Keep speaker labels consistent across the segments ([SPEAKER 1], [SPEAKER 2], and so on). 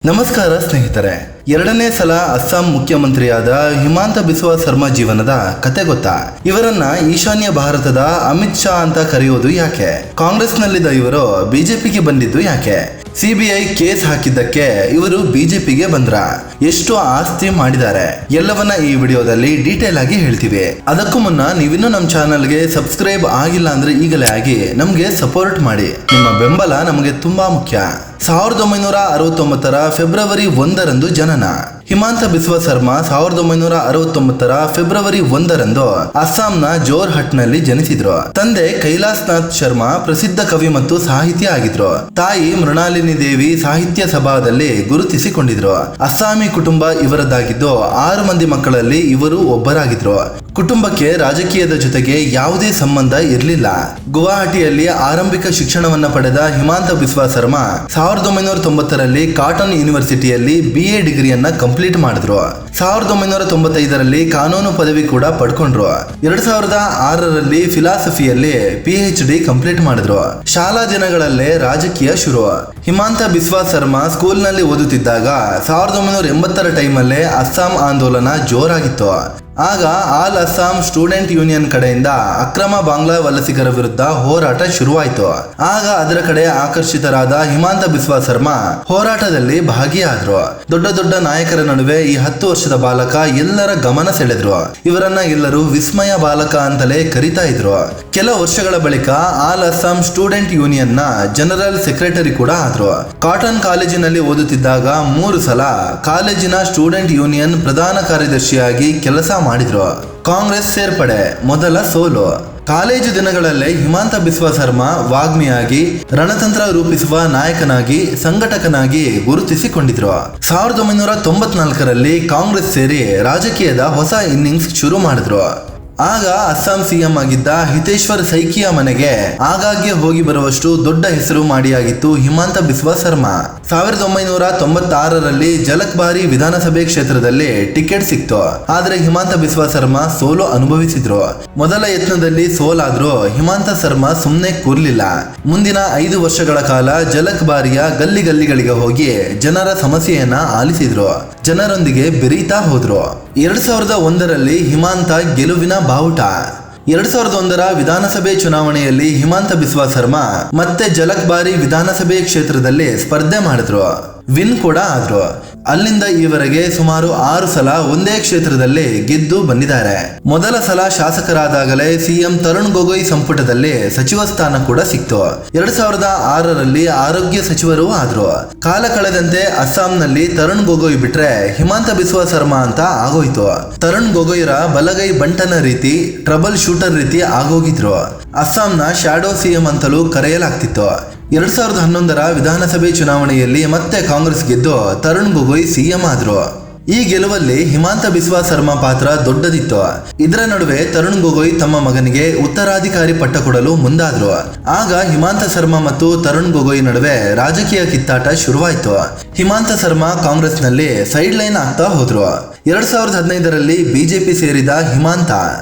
[SPEAKER 1] ನಮಸ್ಕಾರ ಸ್ನೇಹಿತರೆ, ಎರಡನೇ ಸಲ ಅಸ್ಸಾಂ ಮುಖ್ಯಮಂತ್ರಿಯಾದ ಹಿಮಾಂತ ಬಿಸ್ವಾ ಸರ್ಮಾ ಜೀವನದ ಕತೆ ಗೊತ್ತಾ? ಇವರನ್ನ ಈಶಾನ್ಯ ಭಾರತದ ಅಮಿತ್ ಶಾ ಅಂತ ಕರೆಯೋದು ಯಾಕೆ? ಕಾಂಗ್ರೆಸ್ನಲ್ಲಿದ್ದ ಇವರು ಬಿಜೆಪಿಗೆ ಬಂದಿದ್ದು ಯಾಕೆ? ಸಿಬಿಐ ಕೇಸ್ ಹಾಕಿದ್ದಕ್ಕೆ ಇವರು ಬಿಜೆಪಿಗೆ ಬಂದ್ರ? ಎಷ್ಟು ಆಸ್ತಿ ಮಾಡಿದ್ದಾರೆ? ಎಲ್ಲವನ್ನ ಈ ವಿಡಿಯೋದಲ್ಲಿ ಡೀಟೇಲ್ ಆಗಿ ಹೇಳ್ತೀವಿ. ಅದಕ್ಕೂ ಮುನ್ನ ನೀವಿನ್ನೂ ನಮ್ಮ ಚಾನಲ್ಗೆ ಸಬ್ಸ್ಕ್ರೈಬ್ ಆಗಿಲ್ಲ ಅಂದ್ರೆ ಈಗಲೇ ಆಗಿ ನಮ್ಗೆ ಸಪೋರ್ಟ್ ಮಾಡಿ. ನಿಮ್ಮ ಬೆಂಬಲ ನಮಗೆ ತುಂಬಾ ಮುಖ್ಯ. 1969ರ ಫೆಬ್ರವರಿ 1ರಂದು ಜನನ. ಹಿಮಾಂತ ಬಿಸ್ವಾ ಸರ್ಮಾ 1969ರ ಫೆಬ್ರವರಿ 1ರಂದು ಅಸ್ಸಾಂನ ಜೋರ್ಹಟ್ನಲ್ಲಿ ಜನಿಸಿದ್ರು. ತಂದೆ ಕೈಲಾಸ್ ನಾಥ್ ಶರ್ಮಾ ಪ್ರಸಿದ್ಧ ಕವಿ ಮತ್ತು ಸಾಹಿತಿ ಆಗಿದ್ರು. ತಾಯಿ ಮೃಣಾಲಿನಿ ದೇವಿ ಸಾಹಿತ್ಯ ಸಭಾದಲ್ಲಿ ಗುರುತಿಸಿಕೊಂಡಿದ್ರು. ಅಸ್ಸಾಮಿ ಕುಟುಂಬ ಇವರದ್ದಾಗಿದ್ದು 6 ಮಂದಿ ಮಕ್ಕಳಲ್ಲಿ ಇವರು ಒಬ್ಬರಾಗಿದ್ರು. ಕುಟುಂಬಕ್ಕೆ ರಾಜಕೀಯದ ಜೊತೆಗೆ ಯಾವುದೇ ಸಂಬಂಧ ಇರಲಿಲ್ಲ. ಗುವಾಹಟಿಯಲ್ಲಿ ಆರಂಭಿಕ ಶಿಕ್ಷಣವನ್ನ ಪಡೆದ ಹಿಮಾಂತ ಬಿಸ್ವಾ ಸರ್ಮಾ 1990ರಲ್ಲಿ ಕಾಟನ್ ಯೂನಿವರ್ಸಿಟಿಯಲ್ಲಿ BA ಡಿಗ್ರಿಯನ್ನ ಕಂಪ್ಲೀಟ್ ಮಾಡಿದ್ರು. 1995ರಲ್ಲಿ ಕಾನೂನು ಪದವಿ ಕೂಡ ಪಡ್ಕೊಂಡ್ರು. 2006ರಲ್ಲಿ ಫಿಲಾಸಫಿಯಲ್ಲಿ PhD ಕಂಪ್ಲೀಟ್ ಮಾಡಿದ್ರು. ಶಾಲಾ ದಿನಗಳಲ್ಲೇ ರಾಜಕೀಯ ಶುರು. ಹಿಮಾಂತ ಬಿಸ್ವಾ ಸರ್ಮಾ ಸ್ಕೂಲ್ನಲ್ಲಿ ಓದುತ್ತಿದ್ದಾಗ 1980ರ ಟೈಮಲ್ಲೇ ಅಸ್ಸಾಂ ಆಂದೋಲನ ಜೋರಾಗಿತ್ತು. ಆಗ ಆಲ್ ಅಸ್ಸಾಂ ಸ್ಟೂಡೆಂಟ್ ಯೂನಿಯನ್ ಕಡೆಯಿಂದ ಅಕ್ರಮ ಬಾಂಗ್ಲಾ ವಲಸಿಗರ ವಿರುದ್ಧ ಹೋರಾಟ ಶುರುವಾಯಿತು. ಆಗ ಅದರ ಕಡೆ ಆಕರ್ಷಿತರಾದ ಹಿಮಾಂತ ಬಿಸ್ವಾ ಸರ್ಮಾ ಹೋರಾಟದಲ್ಲಿ ಭಾಗಿಯಾದ್ರು. ದೊಡ್ಡ ದೊಡ್ಡ ನಾಯಕರ ನಡುವೆ ಈ 10 ವರ್ಷದ ಬಾಲಕ ಎಲ್ಲರ ಗಮನ ಸೆಳೆದ್ರು. ಇವರನ್ನ ಎಲ್ಲರೂ ವಿಸ್ಮಯ ಬಾಲಕ ಅಂತಲೇ ಕರೀತಾ ಇದ್ರು. ಕೆಲ ವರ್ಷಗಳ ಬಳಿಕ ಆಲ್ ಅಸ್ಸಾಂ ಸ್ಟೂಡೆಂಟ್ ಯೂನಿಯನ್ ನ ಜನರಲ್ ಸೆಕ್ರೆಟರಿ ಕೂಡ ಆದ್ರು. ಕಾಟನ್ ಕಾಲೇಜಿನಲ್ಲಿ ಓದುತ್ತಿದ್ದಾಗ 3 ಸಲ ಕಾಲೇಜಿನ ಸ್ಟೂಡೆಂಟ್ ಯೂನಿಯನ್ ಪ್ರಧಾನ ಕಾರ್ಯದರ್ಶಿಯಾಗಿ ಕೆಲಸ ಮಾಡಿದ್ರು. ಕಾಂಗ್ರೆಸ್ ಸೇರ್ಪಡೆ ಮೊದಲ ಸೋಲು. ಕಾಲೇಜು ದಿನಗಳಲ್ಲೇ ಹಿಮಾಂತ ಬಿಸ್ವಾ ಸರ್ಮಾ ವಾಗ್ಮಿಯಾಗಿ, ರಣತಂತ್ರ ರೂಪಿಸುವ ನಾಯಕನಾಗಿ, ಸಂಘಟಕನಾಗಿ ಗುರುತಿಸಿಕೊಂಡಿದ್ರು. 1994ರಲ್ಲಿ ಕಾಂಗ್ರೆಸ್ ಸೇರಿ ರಾಜಕೀಯದ ಹೊಸ ಇನ್ನಿಂಗ್ಸ್ ಶುರು ಮಾಡಿದ್ರು. ಆಗ ಅಸ್ಸಾಂ CM ಆಗಿದ್ದ ಹಿತೇಶ್ವರ್ ಸೈಕಿಯ ಮನೆಗೆ ಆಗಾಗ್ಗೆ ಹೋಗಿ ಬರುವಷ್ಟು ದೊಡ್ಡ ಹೆಸರು ಮಾಡಿಯಾಗಿತ್ತು ಹಿಮಾಂತ ಬಿಸ್ವಾ ಸರ್ಮಾ. 1996ರಲ್ಲಿ ಜಲಕ್ಬಾರಿ ವಿಧಾನಸಭೆ ಕ್ಷೇತ್ರದಲ್ಲಿ ಟಿಕೆಟ್ ಸಿಕ್ತು. ಆದ್ರೆ ಹಿಮಾಂತ ಬಿಸ್ವಾ ಸರ್ಮಾ ಸೋಲು ಅನುಭವಿಸಿದ್ರು. ಮೊದಲ ಯತ್ನದಲ್ಲಿ ಸೋಲಾದ್ರೂ ಹಿಮಾಂತ ಸರ್ಮಾ ಸುಮ್ಮನೆ ಕೂರ್ಲಿಲ್ಲ. ಮುಂದಿನ 5 ವರ್ಷಗಳ ಕಾಲ ಜಲಕ್ಬಾರಿಯ ಗಲ್ಲಿ ಗಲ್ಲಿಗಳಿಗೆ ಹೋಗಿ ಜನರ ಸಮಸ್ಯೆಯನ್ನ ಆಲಿಸಿದ್ರು. ಜನರೊಂದಿಗೆ ಬೆರೀತಾ ಹೋದ್ರು. 2001ರಲ್ಲಿ ಹಿಮಾಂತ ಗೆಲುವಿನ ಬಾವುಟ. 2001ರ ವಿಧಾನಸಭೆ ಚುನಾವಣೆಯಲ್ಲಿ ಹಿಮಾಂತ ಬಿಸ್ವಾ ಸರ್ಮಾ ಮತ್ತೆ ಜಲಕ್ಬಾರಿ ವಿಧಾನಸಭೆ ಕ್ಷೇತ್ರದಲ್ಲಿ ಸ್ಪರ್ಧೆ ಮಾಡಿದ್ರು. ವಿನ್ ಕೂಡ ಆದ್ರು. ಅಲ್ಲಿಂದ ಈವರೆಗೆ ಸುಮಾರು 6 ಸಲ ಒಂದೇ ಕ್ಷೇತ್ರದಲ್ಲಿ ಗೆದ್ದು ಬಂದಿದ್ದಾರೆ. ಮೊದಲ ಸಲ ಶಾಸಕರಾದಾಗಲೇ CM ತರುಣ್ ಗೊಗೊಯ್ ಸಂಪುಟದಲ್ಲಿ ಸಚಿವ ಸ್ಥಾನ ಕೂಡ ಸಿಕ್ತು. 2006ರಲ್ಲಿ ಆರೋಗ್ಯ ಸಚಿವರೂ ಆದ್ರು. ಕಾಲ ಕಳೆದಂತೆ ಅಸ್ಸಾಂನಲ್ಲಿ ತರುಣ್ ಗೊಗೊಯ್ ಬಿಟ್ರೆ ಹಿಮಾಂತ ಬಿಸ್ವಾ ಸರ್ಮಾ ಅಂತ ಆಗೋಯ್ತು. ತರುಣ್ ಗೊಗೊಯ್ರ ಬಲಗೈ ಬಂಟನ ರೀತಿ, ಟ್ರಬಲ್ ಶೂಟರ್ ರೀತಿ ಆಗೋಗಿದ್ರು. ಅಸ್ಸಾಂನ ಶಾಡೋ CM ಅಂತಲೂ ಕರೆಯಲಾಗ್ತಿತ್ತು. 2011ರ ವಿಧಾನಸಭೆ ಚುನಾವಣೆಯಲ್ಲಿ ಮತ್ತೆ ಕಾಂಗ್ರೆಸ್ ಗೆದ್ದು ತರುಣ್ ಗೊಗೊಯ್ CM ಆದ್ರು. ಈ ಗೆಲುವಲ್ಲಿ ಹಿಮಾಂತ ಬಿಸ್ವಾ ಸರ್ಮಾ ಪಾತ್ರ ದೊಡ್ಡದಿತ್ತು. ಇದರ ನಡುವೆ ತರುಣ್ ಗೊಗೊಯ್ ತಮ್ಮ ಮಗನಿಗೆ ಉತ್ತರಾಧಿಕಾರಿ ಪಟ್ಟ ಕೊಡಲು ಮುಂದಾದ್ರು. ಆಗ ಹಿಮಾಂತ ಸರ್ಮಾ ಮತ್ತು ತರುಣ್ ಗೊಗೊಯ್ ನಡುವೆ ರಾಜಕೀಯ ಕಿತ್ತಾಟ ಶುರುವಾಯಿತು. ಹಿಮಾಂತ ಸರ್ಮಾ ಕಾಂಗ್ರೆಸ್ನಲ್ಲಿ ಸೈಡ್ ಲೈನ್ ಆಗ್ತಾ ಹೋದ್ರು. 2015ರಲ್ಲಿ ಬಿಜೆಪಿ ಸೇರಿದ ಹಿಮಾಂತ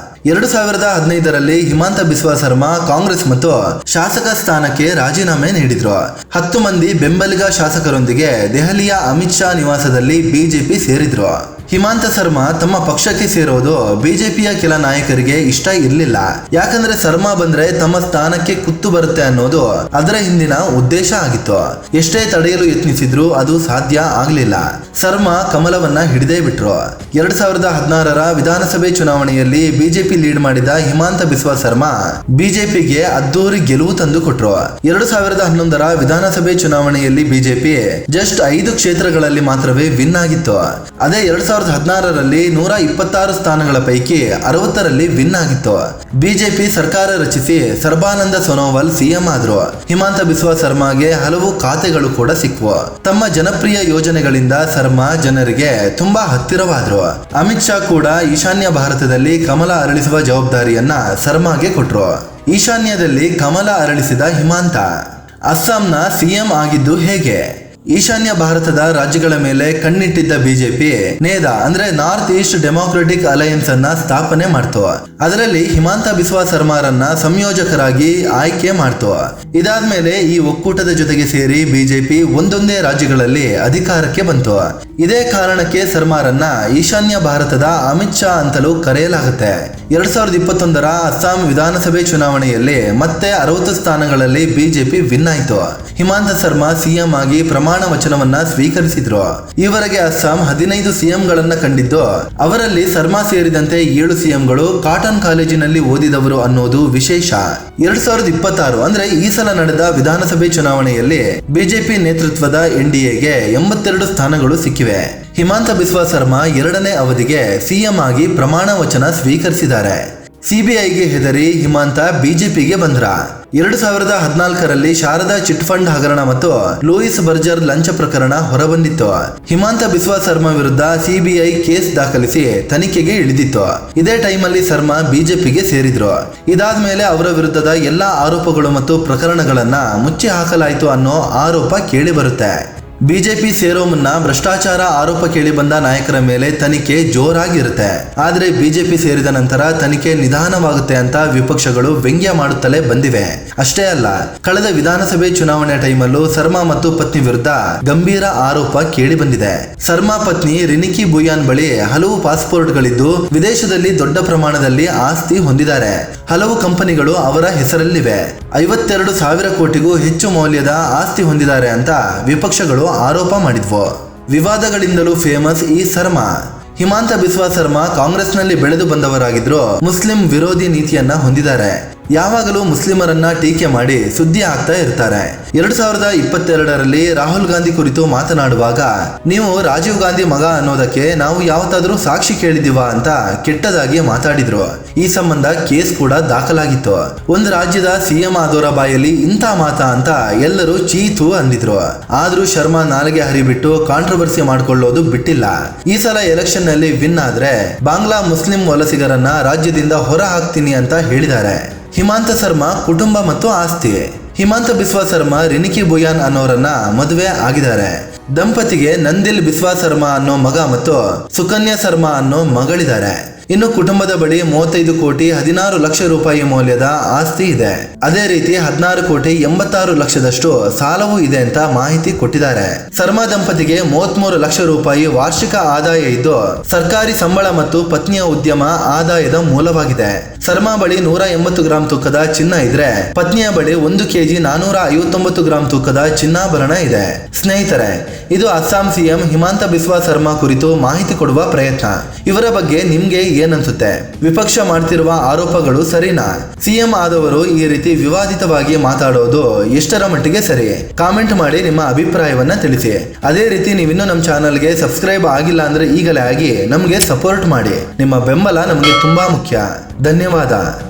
[SPEAKER 1] 2015ರಲ್ಲಿ ಹಿಮಾಂತ ಬಿಸ್ವಾ ಸರ್ಮಾ ಕಾಂಗ್ರೆಸ್ ಮತ್ತು ಶಾಸಕ ಸ್ಥಾನಕ್ಕೆ ರಾಜೀನಾಮೆ ನೀಡಿದ್ರು. 10 ಮಂದಿ ಬೆಂಬಲಿಗ ಶಾಸಕರೊಂದಿಗೆ ದೆಹಲಿಯ ಅಮಿತ್ ಶಾ ನಿವಾಸದಲ್ಲಿ ಬಿಜೆಪಿ ಸೇರಿದ್ರು. ಹಿಮಾಂತ ಸರ್ಮಾ ತಮ್ಮ ಪಕ್ಷಕ್ಕೆ ಸೇರೋದು ಬಿಜೆಪಿಯ ಕೆಲ ನಾಯಕರಿಗೆ ಇಷ್ಟ ಇರಲಿಲ್ಲ. ಯಾಕಂದ್ರೆ ಸರ್ಮಾ ಬಂದ್ರೆ ತಮ್ಮ ಸ್ಥಾನಕ್ಕೆ ಕುತ್ತು ಬರುತ್ತೆ ಅನ್ನೋದು ಅದರ ಹಿಂದಿನ ಉದ್ದೇಶ ಆಗಿತ್ತು. ಎಷ್ಟೇ ತಡೆಯಲು ಯತ್ನಿಸಿದ್ರು ಅದು ಸಾಧ್ಯ ಆಗ್ಲಿಲ್ಲ. ಸರ್ಮಾ ಕಮಲವನ್ನ ಹಿಡಿದೇ ಬಿಟ್ರು. 2016ರ ವಿಧಾನಸಭೆ ಚುನಾವಣೆಯಲ್ಲಿ ಬಿಜೆಪಿ ಲೀಡ್ ಮಾಡಿದ ಹಿಮಾಂತ ಬಿಸ್ವಾ ಸರ್ಮಾ ಬಿಜೆಪಿಗೆ ಅದ್ದೂರಿ ಗೆಲುವು ತಂದು ಕೊಟ್ರು. 2011ರ ವಿಧಾನಸಭೆ ಚುನಾವಣೆಯಲ್ಲಿ ಬಿಜೆಪಿ ಜಸ್ಟ್ 5 ಕ್ಷೇತ್ರಗಳಲ್ಲಿ ಮಾತ್ರವೇ ವಿನ್ ಆಗಿತ್ತು. ಅದೇ 2016ರಲ್ಲಿ 126 ಸ್ಥಾನಗಳ ಪೈಕಿ 60ರಲ್ಲಿ ವಿನ್ ಆಗಿತ್ತು. ಬಿಜೆಪಿ ಸರ್ಕಾರ ರಚಿಸಿ ಸರ್ಬಾನಂದ ಸೋನೋವಾಲ್ CM ಆದ್ರು. ಹಿಮಾಂತ ಬಿಸ್ವಾ ಸರ್ಮಾಗೆ ಹಲವು ಖಾತೆಗಳು ಕೂಡ ಸಿಕ್ವು. ತಮ್ಮ ಜನಪ್ರಿಯ ಯೋಜನೆಗಳಿಂದ ಸರ್ಮಾ ಜನರಿಗೆ ತುಂಬಾ ಹತ್ತಿರವಾದ್ರು. ಅಮಿತ್ ಶಾ ಕೂಡ ಈಶಾನ್ಯ ಭಾರತದಲ್ಲಿ ಕಮಲ ಅರಳಿಸುವ ಜವಾಬ್ದಾರಿಯನ್ನ ಸರ್ಮಾಗೆ ಕೊಟ್ರು. ಈಶಾನ್ಯದಲ್ಲಿ ಕಮಲ ಅರಳಿಸಿದ ಹಿಮಾಂತ ಅಸ್ಸಾಂನ CM ಆಗಿದ್ದು ಹೇಗೆ? ಈಶಾನ್ಯ ಭಾರತದ ರಾಜ್ಯಗಳ ಮೇಲೆ ಕಣ್ಣಿಟ್ಟಿದ್ದ ಬಿಜೆಪಿ ನೇದಾ ಅಂದ್ರೆ ನಾರ್ತ್ ಈಸ್ಟ್ ಡೆಮೋಕ್ರೆಟಿಕ್ ಅಲಯನ್ಸ್ ಅನ್ನ ಸ್ಥಾಪನೆ ಮಾಡ್ತು. ಅದರಲ್ಲಿ ಹಿಮಾಂತ ಬಿಸ್ವಾ ಸರ್ಮಾರನ್ನ ಸಂಯೋಜಕರಾಗಿ ಆಯ್ಕೆ ಮಾಡ್ತು. ಇದಾದ್ಮೇಲೆ ಈ ಒಕ್ಕೂಟದ ಜೊತೆಗೆ ಸೇರಿ ಬಿಜೆಪಿ ಒಂದೊಂದೇ ರಾಜ್ಯಗಳಲ್ಲಿ ಅಧಿಕಾರಕ್ಕೆ ಬಂತು. ಇದೇ ಕಾರಣಕ್ಕೆ ಸರ್ಮಾರನ್ನ ಈಶಾನ್ಯ ಭಾರತದ ಅಮಿತ್ ಶಾ ಅಂತಲೂ ಕರೆಯಲಾಗುತ್ತೆ. 2021ರ ಅಸ್ಸಾಂ ವಿಧಾನಸಭೆ ಚುನಾವಣೆಯಲ್ಲಿ ಮತ್ತೆ 60 ಸ್ಥಾನಗಳಲ್ಲಿ ಬಿಜೆಪಿ ವಿನ್ ಆಯ್ತು. ಹಿಮಾಂತ ಸರ್ಮಾ ಸಿಎಂ ಆಗಿ ಪ್ರಮಾಣ ವಚನವನ್ನ ಸ್ವೀಕರಿಸಿದ್ರು. ಈವರೆಗೆ ಅಸ್ಸಾಂ 15 ಸಿಎಂಗಳನ್ನ ಕಂಡಿದ್ದು, ಅವರಲ್ಲಿ ಸರ್ಮಾ ಸೇರಿದಂತೆ 7 ಸಿಎಂಗಳು ಕಾಟನ್ ಕಾಲೇಜಿನಲ್ಲಿ ಓದಿದವರು ಅನ್ನೋದು ವಿಶೇಷ. 2026 ಅಂದ್ರೆ ಈ ಸಲ ನಡೆದ ವಿಧಾನಸಭೆ ಚುನಾವಣೆಯಲ್ಲಿ ಬಿಜೆಪಿ ನೇತೃತ್ವದ ಎನ್ಡಿಎಗೆ 82 ಸ್ಥಾನಗಳು ಸಿಕ್ಕಿವೆ. ಹಿಮಾಂತ ಬಿಸ್ವಾ ಸರ್ಮಾ 2ನೇ ಅವಧಿಗೆ ಸಿಎಂ ಆಗಿ ಪ್ರಮಾಣ ವಚನ ಸ್ವೀಕರಿಸಿದ್ದಾರೆ. ಸಿಬಿಐಗೆ ಹೆದರಿ ಹಿಮಾಂತ ಬಿಜೆಪಿಗೆ ಬಂದ್ರ. 2014ರಲ್ಲಿ ಶಾರದಾ ಚಿಟ್ ಫಂಡ್ ಹಗರಣ ಮತ್ತು ಲೂಯಿಸ್ ಬರ್ಜರ್ ಲಂಚ ಪ್ರಕರಣ ಹೊರಬಂದಿತ್ತು. ಹಿಮಾಂತ ಬಿಸ್ವಾ ಸರ್ಮಾ ವಿರುದ್ಧ ಸಿಬಿಐ ಕೇಸ್ ದಾಖಲಿಸಿ ತನಿಖೆಗೆ ಇಳಿದಿತ್ತು. ಇದೇ ಟೈಮಲ್ಲಿ ಸರ್ಮಾ ಬಿಜೆಪಿಗೆ ಸೇರಿದ್ರು. ಇದಾದ್ಮೇಲೆ ಅವರ ವಿರುದ್ಧದ ಎಲ್ಲಾ ಆರೋಪಗಳು ಮತ್ತು ಪ್ರಕರಣಗಳನ್ನ ಮುಚ್ಚಿ ಹಾಕಲಾಯಿತು ಅನ್ನೋ ಆರೋಪ ಕೇಳಿ ಬರುತ್ತೆ. ಬಿಜೆಪಿ ಸೇರೋ ಮುನ್ನ ಭ್ರಷ್ಟಾಚಾರ ಆರೋಪ ಕೇಳಿ ಬಂದ ನಾಯಕರ ಮೇಲೆ ತನಿಖೆ ಜೋರಾಗಿರುತ್ತೆ. ಆದ್ರೆ ಬಿಜೆಪಿ ಸೇರಿದ ನಂತರ ತನಿಖೆ ನಿಧಾನವಾಗುತ್ತೆ ಅಂತ ವಿಪಕ್ಷಗಳು ವ್ಯಂಗ್ಯ ಮಾಡುತ್ತಲೇ ಬಂದಿವೆ. ಅಷ್ಟೇ ಅಲ್ಲ, ಕಳೆದ ವಿಧಾನಸಭೆ ಚುನಾವಣೆ ಟೈಮಲ್ಲೂ ಸರ್ಮಾ ಮತ್ತು ಪತ್ನಿ ವಿರುದ್ಧ ಗಂಭೀರ ಆರೋಪ ಕೇಳಿ ಬಂದಿದೆ. ಸರ್ಮಾ ಪತ್ನಿ ರಿನಿಕಿ ಬುಯಾನ್ ಬಳಿ ಹಲವು ಪಾಸ್ಪೋರ್ಟ್ಗಳಿದ್ದು ವಿದೇಶದಲ್ಲಿ ದೊಡ್ಡ ಪ್ರಮಾಣದಲ್ಲಿ ಆಸ್ತಿ ಹೊಂದಿದ್ದಾರೆ. ಹಲವು ಕಂಪನಿಗಳು ಅವರ ಹೆಸರಲ್ಲಿವೆ. 52,000 ಕೋಟಿಗೂ ಹೆಚ್ಚು ಮೌಲ್ಯದ ಆಸ್ತಿ ಹೊಂದಿದ್ದಾರೆ ಅಂತ ವಿಪಕ್ಷಗಳು ಆರೋಪ ಮಾಡಿದ್ವು. ವಿವಾದಗಳಿಂದಲೂ ಫೇಮಸ್ ಈ ಸರ್ಮಾ. ಹಿಮಾಂತ ಬಿಸ್ವಾ ಸರ್ಮಾ ಕಾಂಗ್ರೆಸ್ನಲ್ಲಿ ಬೆಳೆದು ಬಂದವರಾಗಿದ್ರು ಮುಸ್ಲಿಂ ವಿರೋಧಿ ನೀತಿಯನ್ನ ಹೊಂದಿದ್ದಾರೆ. ಯಾವಾಗಲೂ ಮುಸ್ಲಿಮರನ್ನ ಟೀಕೆ ಮಾಡಿ ಸುದ್ದಿ ಆಗ್ತಾ ಇರ್ತಾರೆ. 2022ರಲ್ಲಿ ರಾಹುಲ್ ಗಾಂಧಿ ಕುರಿತು ಮಾತನಾಡುವಾಗ, ನೀವು ರಾಜೀವ್ ಗಾಂಧಿ ಮಗ ಅನ್ನೋದಕ್ಕೆ ನಾವು ಯಾವತ್ತಾದ್ರೂ ಸಾಕ್ಷಿ ಕೇಳಿದೀವಾ ಅಂತ ಕೆಟ್ಟದಾಗಿ ಮಾತಾಡಿದ್ರು. ಈ ಸಂಬಂಧ ಕೇಸ್ ಕೂಡ ದಾಖಲಾಗಿತ್ತು. ಒಂದು ರಾಜ್ಯದ ಸಿಎಂ ಆದವರ ಬಾಯಲ್ಲಿ ಇಂಥ ಮಾತಾ ಅಂತ ಎಲ್ಲರೂ ಚೀತು ಅಂದಿದ್ರು. ಆದ್ರೂ ಶರ್ಮಾ ನಾಲಿಗೆ ಹರಿಬಿಟ್ಟು ಕಾಂಟ್ರವರ್ಸಿ ಮಾಡ್ಕೊಳ್ಳೋದು ಬಿಟ್ಟಿಲ್ಲ. ಈ ಸಲ ಎಲೆಕ್ಷನ್ ನಲ್ಲಿ ವಿನ್ ಆದ್ರೆ ಬಾಂಗ್ಲಾ ಮುಸ್ಲಿಂ ವಲಸಿಗರನ್ನ ರಾಜ್ಯದಿಂದ ಹೊರ ಹಾಕ್ತೀನಿ ಅಂತ ಹೇಳಿದ್ದಾರೆ. ಹಿಮಾಂತ ಸರ್ಮಾ ಕುಟುಂಬ ಮತ್ತು ಆಸ್ತಿ. ಹಿಮಾಂತ ಬಿಸ್ವಾ ಸರ್ಮಾ ರಿನಿಕಿ ಬುಯಾನ್ ಅನ್ನೋರನ್ನ ಮದುವೆ ಆಗಿದ್ದಾರೆ. ದಂಪತಿಗೆ ನಂದಿಲ್ ಬಿಸ್ವಾ ಸರ್ಮಾ ಅನ್ನೋ ಮಗ ಮತ್ತು ಸುಕನ್ಯಾ ಸರ್ಮಾ ಅನ್ನೋ ಮಗಳಿದ್ದಾರೆ. ಇನ್ನು ಕುಟುಂಬದ ಬಳಿ 35 ಕೋಟಿ 16 ಲಕ್ಷ ರೂಪಾಯಿ ಮೌಲ್ಯದ ಆಸ್ತಿ ಇದೆ. ಅದೇ ರೀತಿ 16 ಕೋಟಿ 86 ಲಕ್ಷದಷ್ಟು ಸಾಲವೂ ಇದೆ ಅಂತ ಮಾಹಿತಿ ಕೊಟ್ಟಿದ್ದಾರೆ. ಸರ್ಮಾ ದಂಪತಿಗೆ 33 ಲಕ್ಷ ರೂಪಾಯಿ ವಾರ್ಷಿಕ ಆದಾಯ ಇದ್ದು, ಸರ್ಕಾರಿ ಸಂಬಳ ಮತ್ತು ಪತ್ನಿಯ ಉದ್ಯಮ ಆದಾಯದ ಮೂಲವಾಗಿದೆ. ಸರ್ಮಾ ಬಳಿ 180 ಗ್ರಾಂ ತೂಕದ ಚಿನ್ನ ಇದ್ರೆ, ಪತ್ನಿಯ ಬಳಿ 1 ಕೆಜಿ 459 ಗ್ರಾಂ ತೂಕದ ಚಿನ್ನಾಭರಣ ಇದೆ. ಸ್ನೇಹಿತರೆ, ಇದು ಅಸ್ಸಾಂ ಸಿಎಂ ಹಿಮಾಂತ ಬಿಸ್ವಾ ಸರ್ಮಾ ಕುರಿತು ಮಾಹಿತಿ ಕೊಡುವ ಪ್ರಯತ್ನ. ಇವರ ಬಗ್ಗೆ ನಿಮ್ಗೆ ಏನನ್ಸುತ್ತೆ? ವಿಪಕ್ಷ ಮಾಡ್ತಿರುವ ಆರೋಪಗಳು ಸರಿನಾ? ಸಿಎಂ ಆದವರು ಈ ರೀತಿ ವಿವಾದಿತವಾಗಿ ಮಾತಾಡೋದು ಎಷ್ಟರ ಮಟ್ಟಿಗೆ ಸರಿ? ಕಾಮೆಂಟ್ ಮಾಡಿ ನಿಮ್ಮ ಅಭಿಪ್ರಾಯವನ್ನ ತಿಳಿಸಿ. ಅದೇ ರೀತಿ ನೀವಿನ್ನೂ ನಮ್ಮ ಚಾನಲ್ಗೆ ಸಬ್ಸ್ಕ್ರೈಬ್ ಆಗಿಲ್ಲ ಅಂದ್ರೆ ಈಗಲೇ ಆಗಿ ನಮಗೆ ಸಪೋರ್ಟ್ ಮಾಡಿ. ನಿಮ್ಮ ಬೆಂಬಲ ನಮಗೆ ತುಂಬಾ ಮುಖ್ಯ. ಧನ್ಯವಾದ.